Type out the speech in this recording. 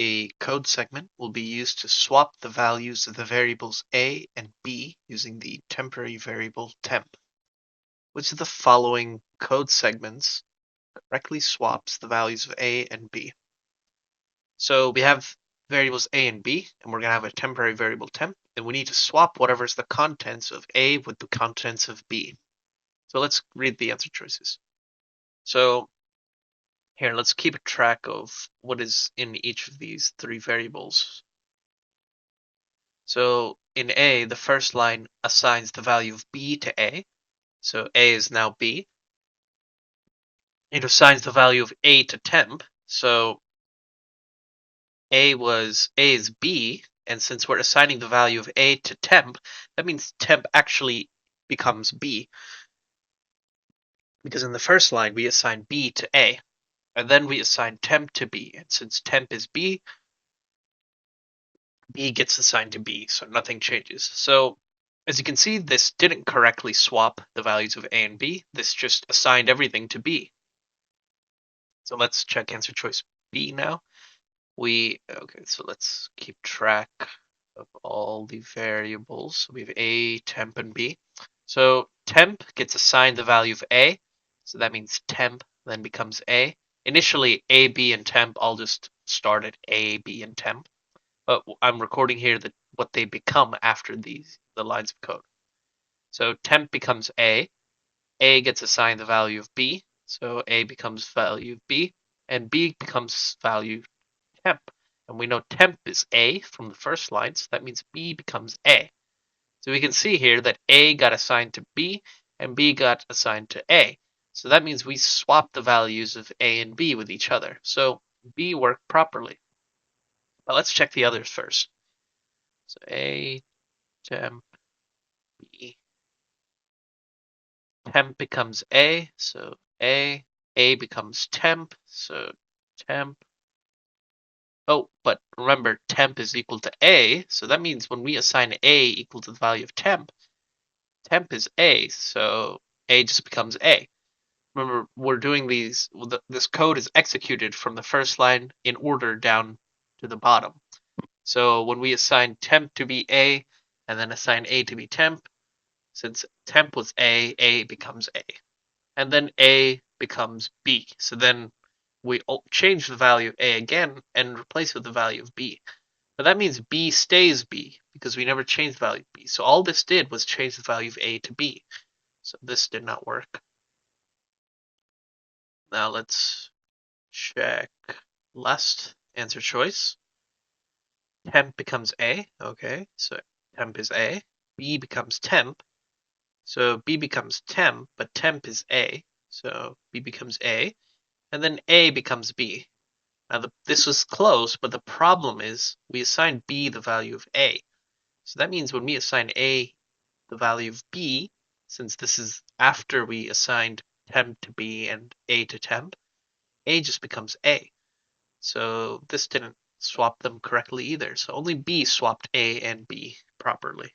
a code segment will be used to swap the values of the variables a and b using the temporary variable temp. Which of the following code segments correctly swaps the values of a and b? So we have variables a and b, and we're going to have a temporary variable temp, and we need to swap whatever's the contents of a with the contents of b. So let's read the answer choices. So here, let's keep a track of what is in each of these three variables. So in A, the first line assigns the value of B to A. So A is now B. It assigns the value of A to temp. So A is B, and since we're assigning the value of A to temp, that means temp actually becomes B. Because in the first line, we assign B to A. And then we assign temp to B. And since temp is B, B gets assigned to B, so nothing changes. So as you can see, this didn't correctly swap the values of A and B. This just assigned everything to B. So let's check answer choice B now. Okay, so let's keep track of all the variables. We have A, temp, and B. So temp gets assigned the value of A. So that means temp then becomes A. Initially, A, B, and temp all just start at A, B, and temp. But I'm recording here what they become after the lines of code. So temp becomes A gets assigned the value of B, so A becomes value of B, and B becomes value temp. And we know temp is A from the first line, so that means B becomes A. So we can see here that A got assigned to B, and B got assigned to A. So that means we swapped the values of A and B with each other. So B worked properly. But let's check the others first. So A, temp, B. Temp becomes A, so A. A becomes temp, so temp. Oh, but remember, temp is equal to A, so that means when we assign A equal to the value of temp is A, so A just becomes A. Remember, we're doing this code is executed from the first line in order down to the bottom. So when we assign temp to be A and then assign A to be temp, since temp was A becomes A. And then A becomes B. So then we change the value of A again and replace it with the value of B. But that means B stays B because we never changed the value of B. So all this did was change the value of A to B. So this did not work. Now let's check last answer choice. Temp becomes A. Okay, so temp is A. B becomes temp. So B becomes temp, but temp is A. So B becomes A. And then A becomes B. Now this was close, but the problem is we assigned B the value of A. So that means when we assign A the value of B, since this is after we assigned temp to B and A to temp, A just becomes A. So this didn't swap them correctly either. So only B swapped A and B properly.